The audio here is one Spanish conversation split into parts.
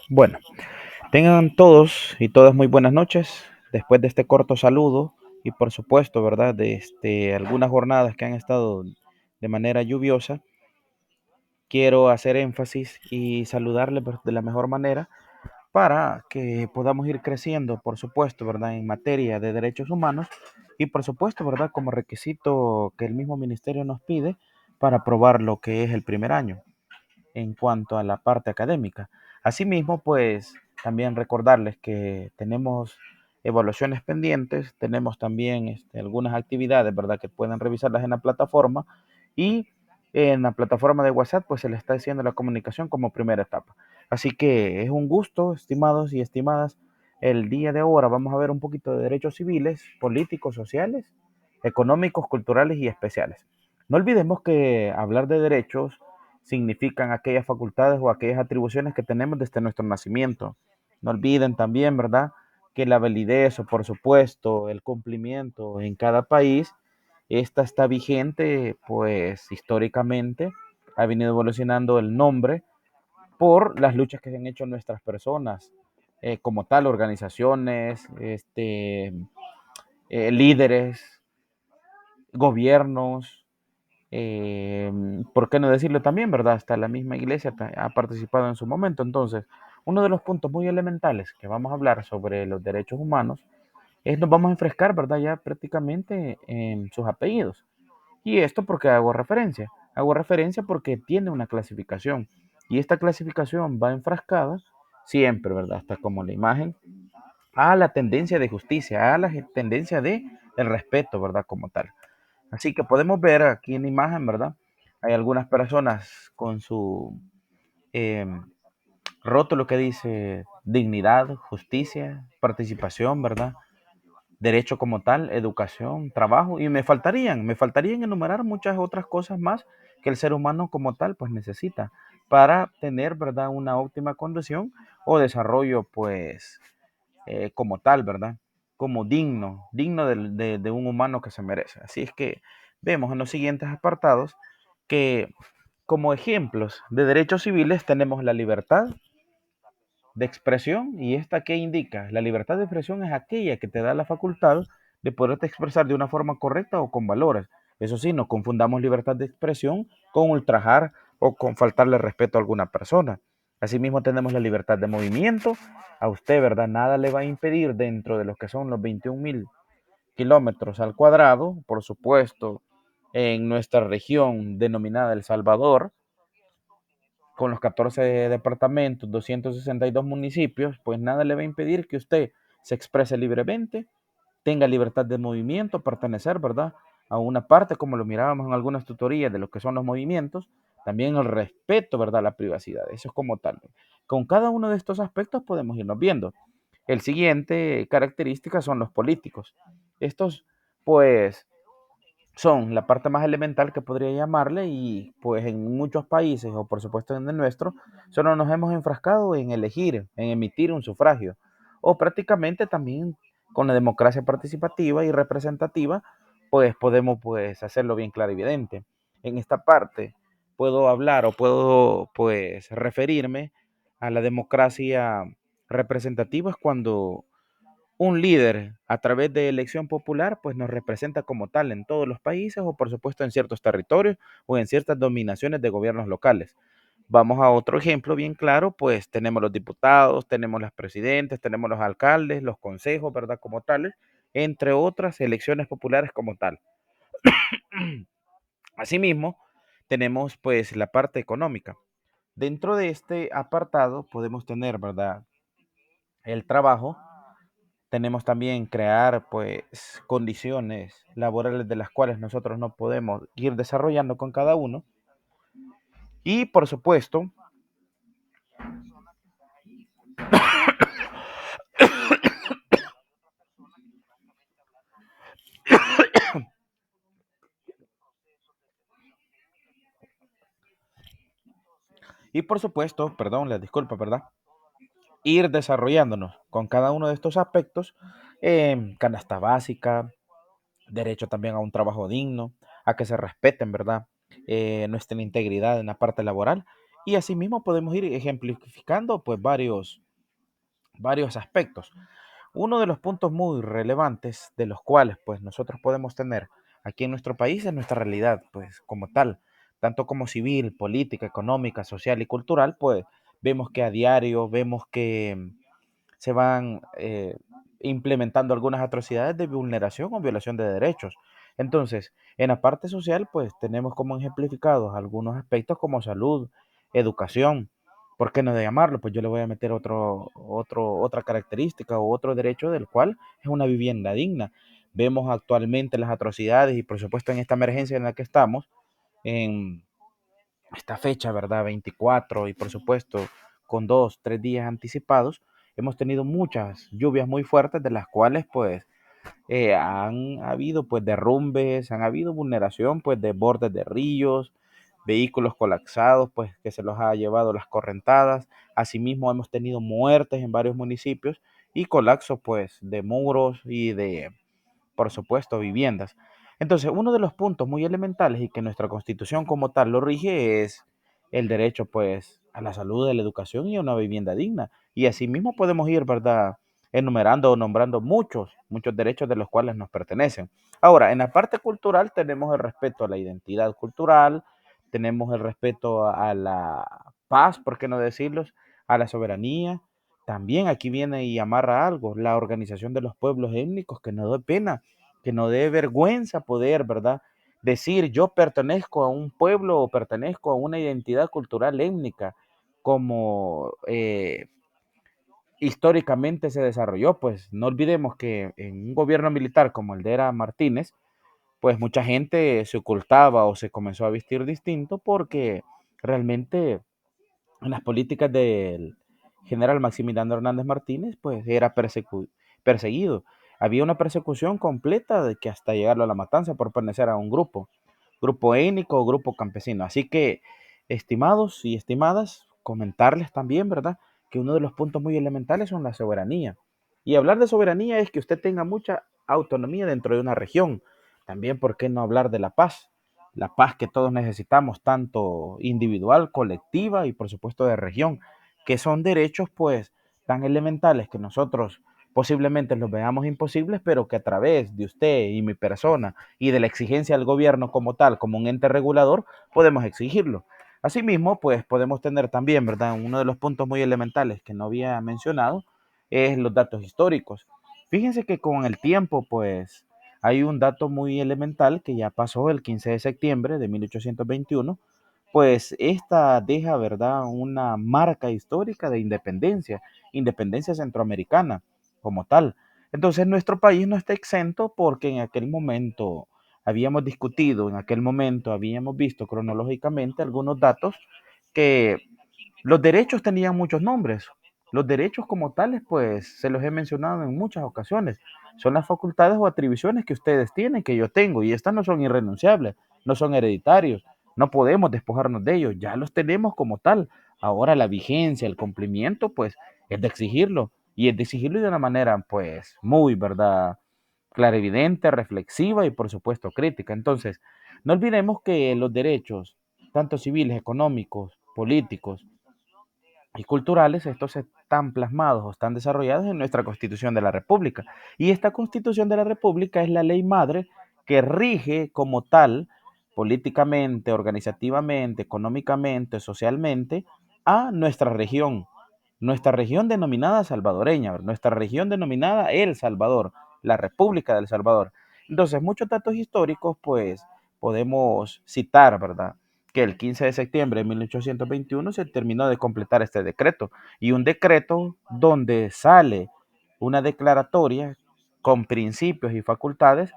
Bueno, tengan todos y todas muy buenas noches. Después de este corto saludo y por supuesto, ¿verdad? De algunas jornadas que han estado de manera lluviosa, quiero hacer énfasis y saludarles de la mejor manera para que podamos ir creciendo, por supuesto, ¿verdad? En materia de derechos humanos y por supuesto, ¿verdad? Como requisito que el mismo ministerio nos pide para aprobar lo que es el primer año en cuanto a la parte académica. Asimismo, pues también recordarles que tenemos evaluaciones pendientes, tenemos también algunas actividades, ¿verdad? Que pueden revisarlas en la plataforma y en la plataforma de WhatsApp, pues se le está haciendo la comunicación como primera etapa. Así que es un gusto, estimados y estimadas. El día de ahora vamos a ver un poquito de derechos civiles, políticos, sociales, económicos, culturales y especiales. No olvidemos que hablar de derechos significan aquellas facultades o aquellas atribuciones que tenemos desde nuestro nacimiento. No olviden también, ¿verdad?, que la validez o por supuesto el cumplimiento en cada país, esta está vigente, pues históricamente ha venido evolucionando el nombre por las luchas que se han hecho nuestras personas, como tal, organizaciones, líderes, gobiernos, eh, ¿por qué no decirlo también, verdad? Hasta la misma iglesia ha participado en su momento. Entonces, uno de los puntos muy elementales que vamos a hablar sobre los derechos humanos es nos vamos a enfrescar, ¿verdad? Ya prácticamente en sus apellidos. Y esto porque hago referencia. Hago referencia porque tiene una clasificación. Y esta clasificación va enfrascada siempre, ¿verdad? Hasta como la imagen, a la tendencia de justicia, a la tendencia de el respeto, ¿verdad? Como tal. Así que podemos ver aquí en la imagen, ¿verdad? Hay algunas personas con su eh, rótulo que dice dignidad, justicia, participación, ¿verdad? Derecho como tal, educación, trabajo, y me faltarían enumerar muchas otras cosas más que el ser humano como tal, pues necesita para tener, ¿verdad? Una óptima condición o desarrollo, pues, como tal, ¿verdad? Como digno de un humano que se merece. Así es que vemos en los siguientes apartados que como ejemplos de derechos civiles tenemos la libertad de expresión. ¿Y esta qué indica? La libertad de expresión es aquella que te da la facultad de poderte expresar de una forma correcta o con valores. Eso sí, no confundamos libertad de expresión con ultrajar o con faltarle respeto a alguna persona. Asimismo tenemos la libertad de movimiento. A usted, ¿verdad? Nada le va a impedir dentro de los que son los 21.000 kilómetros al cuadrado, por supuesto, en nuestra región denominada El Salvador, con los 14 departamentos, 262 municipios, pues nada le va a impedir que usted se exprese libremente, tenga libertad de movimiento, pertenecer, ¿verdad? A una parte, como lo mirábamos en algunas tutorías de lo que son los movimientos, también el respeto, ¿verdad? A la privacidad, eso es como tal. Con cada uno de estos aspectos podemos irnos viendo. El siguiente característica son los políticos. Estos, pues, son la parte más elemental que podría llamarle y pues en muchos países o por supuesto en el nuestro solo nos hemos enfrascado en elegir, en emitir un sufragio o prácticamente también con la democracia participativa y representativa pues podemos pues hacerlo bien claro y evidente. En esta parte puedo hablar o puedo pues referirme a la democracia representativa es cuando un líder a través de elección popular, pues nos representa como tal en todos los países o por supuesto en ciertos territorios o en ciertas dominaciones de gobiernos locales. Vamos a otro ejemplo bien claro, pues tenemos los diputados, tenemos las presidentes, tenemos los alcaldes, los consejos, ¿verdad? Como tales, entre otras elecciones populares como tal. Asimismo, tenemos pues la parte económica. Dentro de este apartado podemos tener, ¿verdad? El trabajo. Tenemos también crear pues condiciones laborales de las cuales nosotros no podemos ir desarrollando con cada uno. Y por supuesto, y por supuesto, perdón, la disculpa, ¿verdad? Ir desarrollándonos con cada uno de estos aspectos, canasta básica, derecho también a un trabajo digno, a que se respeten, ¿verdad? Nuestra integridad en la parte laboral Y asimismo podemos ir ejemplificando pues varios aspectos. Uno de los puntos muy relevantes de los cuales pues nosotros podemos tener aquí en nuestro país es nuestra realidad pues como tal, tanto como civil, política, económica, social y cultural, pues vemos que a diario, vemos que se van implementando algunas atrocidades de vulneración o violación de derechos. Entonces, en la parte social, pues tenemos como ejemplificados algunos aspectos como salud, educación. ¿Por qué no de llamarlo? Pues yo le voy a meter otra característica o otro derecho del cual es una vivienda digna. Vemos actualmente las atrocidades y por supuesto en esta emergencia en la que estamos, en esta fecha, ¿verdad? 24 y por supuesto con 2, 3 días anticipados, hemos tenido muchas lluvias muy fuertes de las cuales pues han habido pues derrumbes, han habido vulneración pues de bordes de ríos, vehículos colapsados pues que se los ha llevado las correntadas. Asimismo hemos tenido muertes en varios municipios y colapso pues de muros y de por supuesto, viviendas. Entonces, uno de los puntos muy elementales y que nuestra constitución como tal lo rige es el derecho, pues, a la salud, a la educación y a una vivienda digna. Y asimismo podemos ir, ¿verdad?, enumerando o nombrando muchos derechos de los cuales nos pertenecen. Ahora, en la parte cultural tenemos el respeto a la identidad cultural, tenemos el respeto a la paz, ¿por qué no decirlo?, a la soberanía. También aquí viene y amarra algo, la organización de los pueblos étnicos, que no dé pena, que no dé vergüenza poder, ¿verdad? Decir yo pertenezco a un pueblo o pertenezco a una identidad cultural étnica, como históricamente se desarrolló. Pues no olvidemos que en un gobierno militar como el de Era Martínez, pues mucha gente se ocultaba o se comenzó a vestir distinto porque realmente en las políticas del general Maximiliano Hernández Martínez, pues era perseguido. Había una persecución completa de que hasta llegarlo a la matanza por pertenecer a un grupo étnico o grupo campesino. Así que, estimados y estimadas, comentarles también, ¿verdad?, que uno de los puntos muy elementales son la soberanía. Y hablar de soberanía es que usted tenga mucha autonomía dentro de una región. También, ¿por qué no hablar de la paz? La paz que todos necesitamos, tanto individual, colectiva y por supuesto de región, que son derechos pues tan elementales que nosotros posiblemente los veamos imposibles, pero que a través de usted y mi persona y de la exigencia del gobierno como tal, como un ente regulador, podemos exigirlo. Asimismo, pues podemos tener también, ¿verdad? Uno de los puntos muy elementales que no había mencionado es los datos históricos. Fíjense que con el tiempo, pues hay un dato muy elemental que ya pasó el 15 de septiembre de 1821, pues esta deja, ¿verdad?, una marca histórica de independencia, independencia centroamericana como tal. Entonces nuestro país no está exento porque en aquel momento habíamos discutido, en aquel momento habíamos visto cronológicamente algunos datos que los derechos tenían muchos nombres. Los derechos como tales, pues se los he mencionado en muchas ocasiones. Son las facultades o atribuciones que ustedes tienen, que yo tengo, y estas no son irrenunciables, no son hereditarios, no podemos despojarnos de ellos, ya los tenemos como tal. Ahora la vigencia, el cumplimiento, pues es de exigirlo, y es de exigirlo de una manera, pues, muy, ¿verdad?, clarividente, reflexiva y por supuesto crítica. Entonces, no olvidemos que los derechos, tanto civiles, económicos, políticos, y culturales, estos están plasmados o están desarrollados en nuestra Constitución de la República. Y esta Constitución de la República es la ley madre que rige como tal, políticamente, organizativamente, económicamente, socialmente, a nuestra región denominada salvadoreña, nuestra región denominada El Salvador, la República del Salvador. Entonces, muchos datos históricos, pues, podemos citar, ¿verdad?, que el 15 de septiembre de 1821 se terminó de completar este decreto, y un decreto donde sale una declaratoria con principios y facultades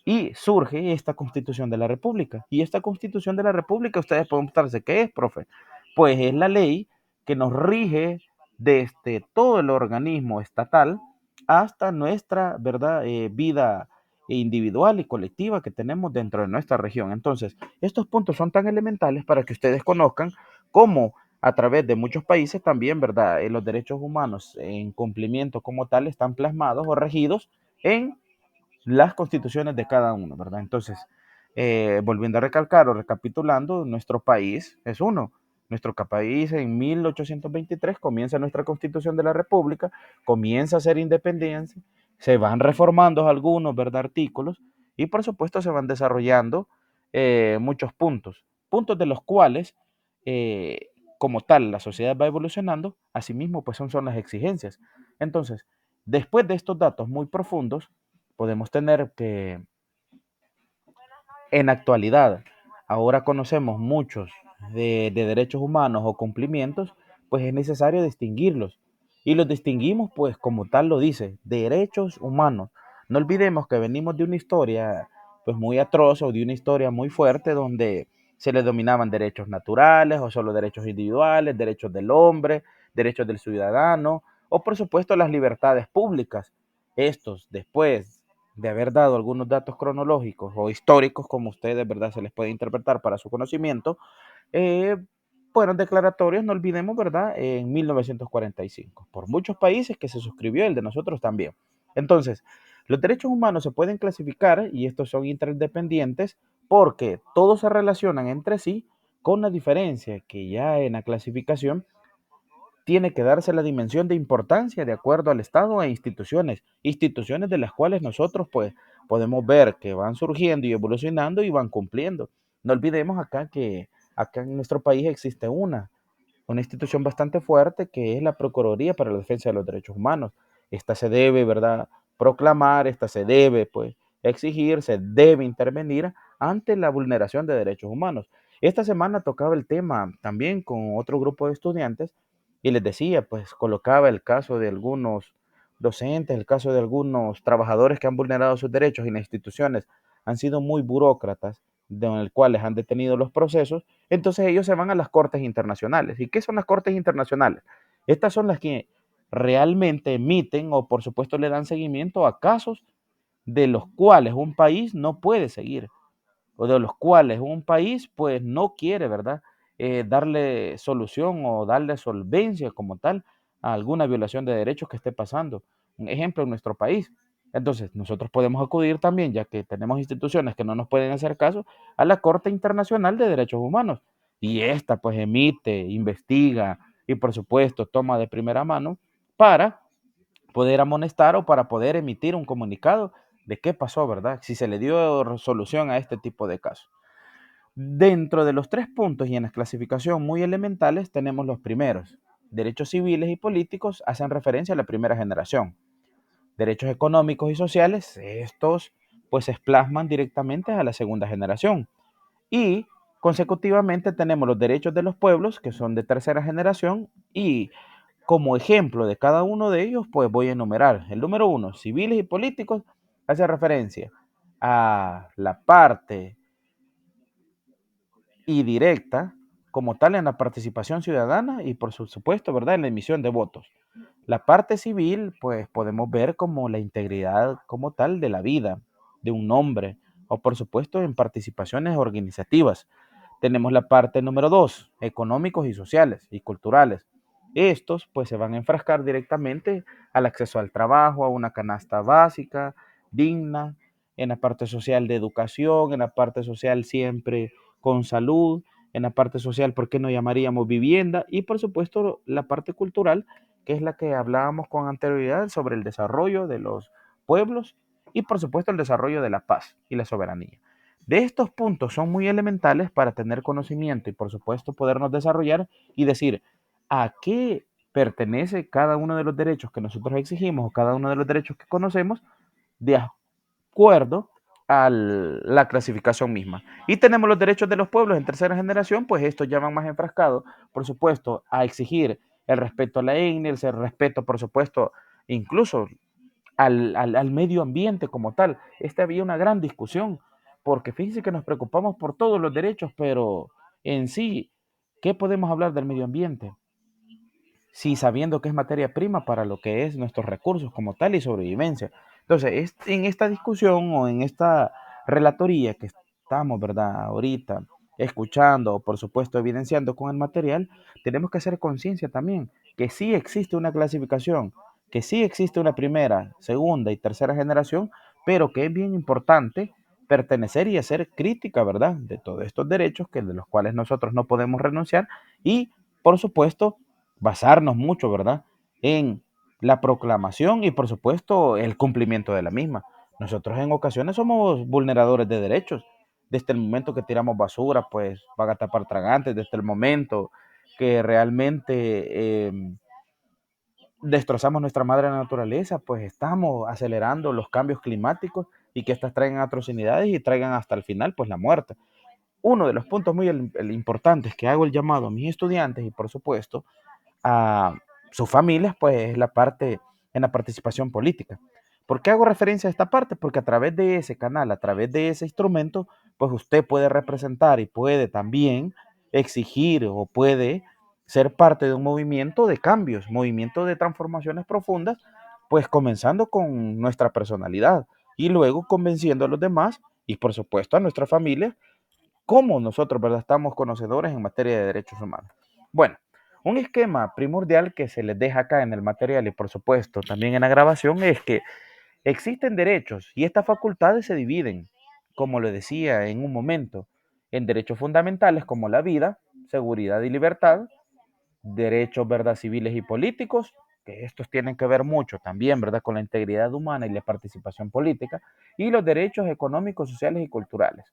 y surge esta Constitución de la República. Y esta Constitución de la República, ustedes pueden preguntarse, ¿qué es, profe? Pues es la ley que nos rige desde todo el organismo estatal hasta nuestra, ¿verdad?, vida individual y colectiva que tenemos dentro de nuestra región. Entonces, estos puntos son tan elementales para que ustedes conozcan cómo a través de muchos países también, ¿verdad?, los derechos humanos en cumplimiento como tal están plasmados o regidos en las constituciones de cada uno, ¿verdad? Entonces, volviendo a recalcar o recapitulando, nuestro país es uno. Nuestro país en 1823 comienza nuestra Constitución de la República, comienza a ser independencia, se van reformando algunos, ¿verdad?, artículos, y por supuesto se van desarrollando muchos puntos, puntos de los cuales, eh, como tal, la sociedad va evolucionando, asimismo, pues son las exigencias. Entonces, después de estos datos muy profundos, podemos tener que en actualidad, ahora conocemos muchos de derechos humanos o cumplimientos, pues es necesario distinguirlos. Y los distinguimos, pues como tal lo dice, derechos humanos. No olvidemos que venimos de una historia, pues muy atroz o de una historia muy fuerte donde se le dominaban derechos naturales o solo derechos individuales, derechos del hombre, derechos del ciudadano o por supuesto las libertades públicas. Estos, después de haber dado algunos datos cronológicos o históricos, como ustedes, ¿verdad?, se les puede interpretar para su conocimiento, eh, fueron declaratorios, no olvidemos, ¿verdad?, en 1945, por muchos países que se suscribió, el de nosotros también. Entonces, los derechos humanos se pueden clasificar, y estos son interdependientes, porque todos se relacionan entre sí, con la diferencia que ya en la clasificación tiene que darse la dimensión de importancia de acuerdo al Estado e instituciones, instituciones de las cuales nosotros pues podemos ver que van surgiendo y evolucionando y van cumpliendo. No olvidemos acá que acá en nuestro país existe una institución bastante fuerte que es la Procuraduría para la Defensa de los Derechos Humanos. Esta se debe, ¿verdad?, proclamar, esta se debe, pues, exigir, se debe intervenir ante la vulneración de derechos humanos. Esta semana tocaba el tema también con otro grupo de estudiantes y les decía, pues, colocaba el caso de algunos docentes, el caso de algunos trabajadores que han vulnerado sus derechos y las instituciones han sido muy burócratas, de los cuales han detenido los procesos. Entonces ellos se van a las cortes internacionales. ¿Y qué son las cortes internacionales? Estas son las que realmente emiten o por supuesto le dan seguimiento a casos de los cuales un país no puede seguir o de los cuales un país pues no quiere, ¿verdad? Darle solución o darle solvencia como tal a alguna violación de derechos que esté pasando. Un ejemplo en nuestro país. Entonces, nosotros podemos acudir también, ya que tenemos instituciones que no nos pueden hacer caso, a la Corte Internacional de Derechos Humanos. Y esta pues emite, investiga y por supuesto toma de primera mano para poder amonestar o para poder emitir un comunicado de qué pasó, ¿verdad? Si se le dio solución a este tipo de casos. Dentro de los tres puntos y en la clasificación muy elementales tenemos los primeros. Derechos civiles y políticos hacen referencia a la primera generación. Derechos económicos y sociales, estos pues se plasman directamente a la segunda generación. Y consecutivamente tenemos los derechos de los pueblos, que son de tercera generación, y como ejemplo de cada uno de ellos, pues voy a enumerar. El número uno, civiles y políticos, hace referencia a la parte y directa como tal en la participación ciudadana y por supuesto, ¿verdad?, en la emisión de votos. La parte civil, pues podemos ver como la integridad como tal de la vida de un hombre o por supuesto en participaciones organizativas. Tenemos la parte número dos, económicos y sociales y culturales. Estos pues se van a enfrascar directamente al acceso al trabajo, a una canasta básica, digna, en la parte social de educación, en la parte social siempre con salud, en la parte social, ¿por qué no llamaríamos vivienda? Y por supuesto la parte cultural, que es la que hablábamos con anterioridad sobre el desarrollo de los pueblos y por supuesto el desarrollo de la paz y la soberanía. De estos puntos son muy elementales para tener conocimiento y por supuesto podernos desarrollar y decir a qué pertenece cada uno de los derechos que nosotros exigimos o cada uno de los derechos que conocemos de acuerdo a la clasificación misma. Y tenemos los derechos de los pueblos en tercera generación, pues estos ya van más enfrascados, por supuesto, a exigir el respeto a la etnia, el respeto, por supuesto, incluso al medio ambiente como tal. Esta había una gran discusión, porque fíjense que nos preocupamos por todos los derechos, pero en sí, ¿qué podemos hablar del medio ambiente? Sí, sabiendo que es materia prima para lo que es nuestros recursos como tal y sobrevivencia. Entonces, en esta discusión o en esta relatoría que estamos, ¿verdad?, ahorita escuchando o por supuesto evidenciando con el material, tenemos que hacer conciencia también que sí existe una clasificación, que sí existe una primera, segunda y tercera generación, pero que es bien importante pertenecer y hacer crítica, ¿verdad? De todos estos derechos que de los cuales nosotros no podemos renunciar y, por supuesto, basarnos mucho, ¿verdad? En la proclamación y, por supuesto, el cumplimiento de la misma. Nosotros en ocasiones somos vulneradores de derechos. Desde el momento que tiramos basura, pues van a tapar tragantes, desde el momento que realmente destrozamos nuestra madre naturaleza, pues estamos acelerando los cambios climáticos y que estas traigan atrocidades y traigan hasta el final, pues la muerte. Uno de los puntos muy importantes que hago el llamado a mis estudiantes y por supuesto a sus familias, pues es la parte en la participación política. ¿Por qué hago referencia a esta parte? Porque a través de ese canal, a través de ese instrumento, pues usted puede representar y puede también exigir o puede ser parte de un movimiento de cambios, movimiento de transformaciones profundas, pues comenzando con nuestra personalidad y luego convenciendo a los demás y por supuesto a nuestra familia cómo nosotros, ¿verdad?, estamos conocedores en materia de derechos humanos. Bueno, un esquema primordial que se les deja acá en el material y por supuesto también en la grabación es que existen derechos y estas facultades se dividen, como le decía en un momento, en derechos fundamentales como la vida, seguridad y libertad, derechos, ¿verdad?, civiles y políticos, que estos tienen que ver mucho también, ¿verdad?, con la integridad humana y la participación política, y los derechos económicos, sociales y culturales.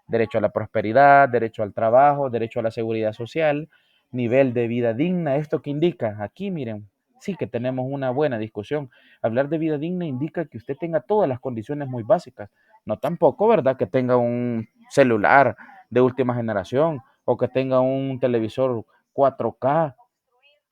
Derecho a la prosperidad, derecho al trabajo, derecho a la seguridad social, nivel de vida digna. ¿Esto qué indica? Aquí, miren, sí que tenemos una buena discusión. Hablar de vida digna indica que usted tenga todas las condiciones muy básicas. No tampoco, ¿verdad?, que tenga un celular de última generación o que tenga un televisor 4K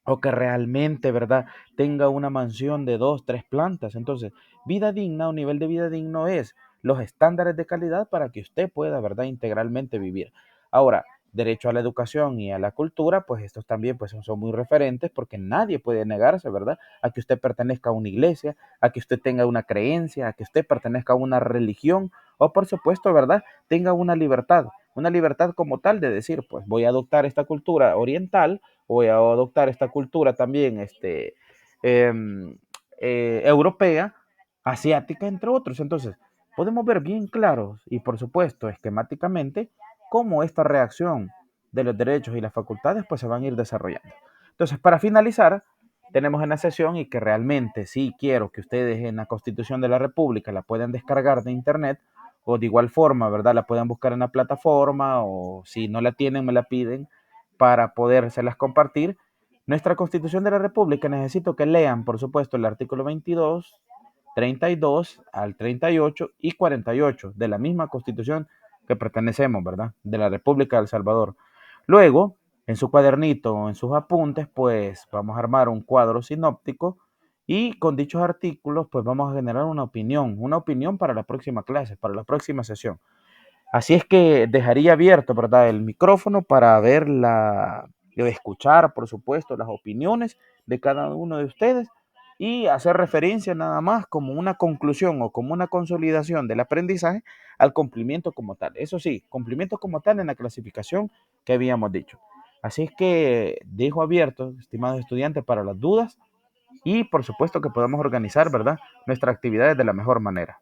o que realmente, ¿verdad?, tenga una mansión de 2, 3 plantas. Entonces, vida digna o nivel de vida digno es los estándares de calidad para que usted pueda, ¿verdad?, integralmente vivir. Ahora, derecho a la educación y a la cultura, pues estos también pues son muy referentes porque nadie puede negarse, ¿verdad?, a que usted pertenezca a una iglesia, a que usted tenga una creencia, a que usted pertenezca a una religión o por supuesto, ¿verdad?, tenga una libertad como tal de decir, pues voy a adoptar esta cultura oriental, voy a adoptar esta cultura también eh, europea, asiática, entre otros. Entonces, podemos ver bien claros y por supuesto esquemáticamente cómo esta reacción de los derechos y las facultades pues se van a ir desarrollando. Entonces, para finalizar, tenemos en la sesión y que realmente sí quiero que ustedes en la Constitución de la República la puedan descargar de internet o de igual forma, ¿verdad? La puedan buscar en la plataforma o si no la tienen me la piden para podérselas compartir. Nuestra Constitución de la República necesito que lean, por supuesto, el artículo 22, 32 al 38 y 48 de la misma Constitución que pertenecemos, ¿verdad? De la República de El Salvador. Luego, en su cuadernito o en sus apuntes, pues vamos a armar un cuadro sinóptico y con dichos artículos, pues vamos a generar una opinión para la próxima clase, para la próxima sesión. Así es que dejaría abierto, ¿verdad?, el micrófono para ver escuchar, por supuesto, las opiniones de cada uno de ustedes y hacer referencia nada más como una conclusión o como una consolidación del aprendizaje al cumplimiento como tal. Eso sí, cumplimiento como tal en la clasificación que habíamos dicho. Así es que dejo abierto, estimados estudiantes, para las dudas y por supuesto que podamos organizar, ¿verdad?, nuestras actividades de la mejor manera.